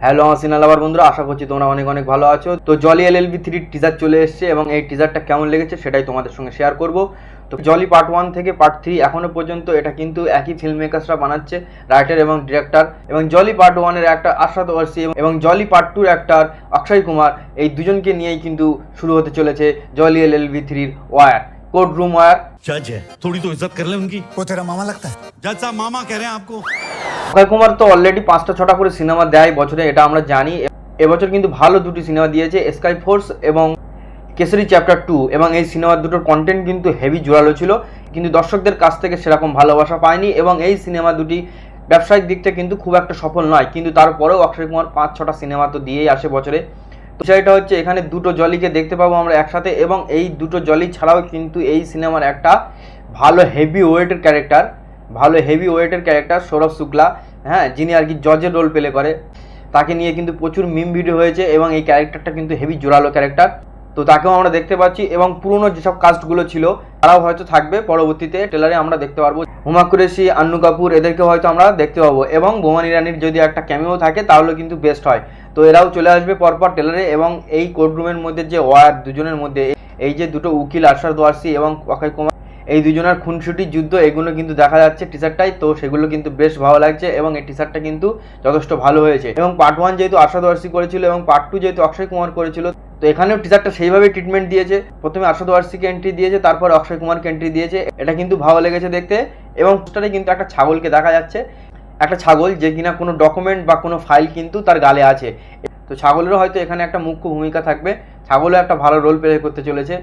Hello cinema লাভার বন্ধুরা, আশা করছি তোমরা অনেক অনেক ভালো আছো। তো জলি এলএলবি 3 টিজার চলে এসেছে এবং এই টিজারটা কেমন লেগেছে সেটাই তোমাদের সঙ্গে শেয়ার করব। তো জলি পার্ট 1 থেকে পার্ট 3 এখনো পর্যন্ত এটা কিন্তু একই ফিল্ম মেকার্সরা বানাচ্ছে, রাইটার এবং ডিরেক্টর। এবং জলি পার্ট 1 এর একটা আশরাত ওয়ারসি এবং জলি পার্ট 2 এর অ্যাক্টর অক্ষয় কুমার, এই দুজনকে নিয়েই কিন্তু শুরু হতে চলেছে Jolly LLB 3 war, courtroom war. जज है, थोड़ी तो इज्जत कर ले उनकी। वो तेरा मामा लगता है? जज साहब मामा कह रहे हैं आपको। অক্ষয় কুমার তো অলরেডি 5টা-6টা করে সিনেমা দেয় বছরে, এটা আমরা জানি। এবছর কিন্তু ভালো দুটি সিনেমা দিয়েছে, স্কাই ফোর্স এবং কেসরি চ্যাপ্টার 2, এবং এই সিনেমার দুটোর কন্টেন্ট কিন্তু হেভি জোরালো ছিল, কিন্তু দর্শকদের কাছ থেকে সেরকম ভালোবাসা পায়নি। এবং এই সিনেমা দুটি ব্যবসায়িক দিক থেকে কিন্তু খুব একটা সফল নয়, কিন্তু তারপরেও অক্ষয় কুমার 5-6টা সিনেমা তো দিয়েই আসে বছরে। তো বিষয়টা হচ্ছে এখানে দুটো জলিকে দেখতে পাবো আমরা একসাথে, এবং এই দুটো জলি ছাড়াও কিন্তু এই সিনেমার একটা ভালো হেভি ওয়েটের ক্যারেক্টার সৌরভ শুক্লা, হ্যাঁ, যিনি আর কি জজের রোল প্লে করে, তাকে নিয়ে কিন্তু প্রচুর মিম ভিডিও হয়েছে এবং এই ক্যারেক্টারটা কিন্তু হেভি জোরালো ক্যারেক্টার। তো তাকেও আমরা দেখতে পাচ্ছি, এবং পুরনো যেসব কাস্টগুলো ছিল তারাও হয়তো থাকবে পরবর্তীতে ট্রেলারে আমরা দেখতে পারবো। হুমা কুরেশি, আন্নু কাপুর, এদেরকে হয়তো আমরা দেখতে পাবো, এবং বোমান ইরানির যদি একটা ক্যামিও থাকে তাহলে কিন্তু বেস্ট হয়। তো এরাও চলে আসবে পরপর ট্রেলারে। এবং এই কোর্টরুমের মধ্যে যে ওয়ার, দুজনের মধ্যে এই যে দুটো উকিল আশরাত ওয়ারসি এবং অক্ষয় কুমার, এই দুজনের খুনসুটির যুদ্ধ, এগুলো কিন্তু দেখা যাচ্ছে টিজারটাই। তো সেগুলো কিন্তু বেশ ভালো লাগছে এবং এই টিজারটা কিন্তু যথেষ্ট ভালো হয়েছে। এবং পার্ট 1 যেহেতু আশরাত ওয়ারসি করেছিল এবং পার্ট 2 যেহেতু অক্ষয় কুমার করেছিল, তো এখানেও টিজারটা সেইভাবে ট্রিটমেন্ট দিয়েছে। প্রথমে আশরাত ওয়ারসিকে এন্ট্রি দিয়েছে, তারপর অক্ষয় কুমারকে এন্ট্রি দিয়েছে। এটা কিন্তু ভালো লেগেছে দেখতে। এবং পোস্টারে কিন্তু একটা ছাগলকে দেখা যাচ্ছে, একটা ছাগল যে কিনা কোনো ডকুমেন্ট বা কোনো ফাইল কিন্তু তার গালে আছে। তো ছাগলেরও হয়তো এখানে একটা মুখ্য ভূমিকা থাকবে, ছাগলও একটা ভালো রোল প্লে করতে চলেছে।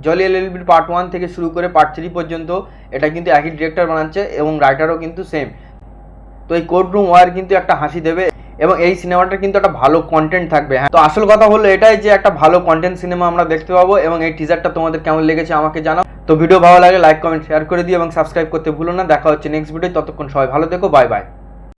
জলি এলএলবির পার্ট 1 থেকে শুরু করে পার্ট 3 পর্যন্ত এটা কিন্তু একই ডিরেক্টর বানাচ্ছে এবং রাইটারও কিন্তু সেম। তো এই কোর্টরুম ওয়ার কিন্তু একটা হাসি দেবে এবং এই সিনেমাটা কিন্তু একটা ভালো কন্টেন্ট থাকবে। হ্যাঁ, তো আসল কথা হলো এটাই যে একটা ভালো কন্টেন্ট সিনেমা আমরা দেখতে পাবো। এবং এই টিজারটা তোমাদের কেমন লেগেছে আমাকে জানাও। তো ভিডিও ভালো লাগলে লাইক, কমেন্ট, শেয়ার করে দিও এবং সাবস্ক্রাইব করতে ভুলো না। দেখা হচ্ছে নেক্সট ভিডিও, ততক্ষণ সবাই ভালো থেকো, বাই বাই।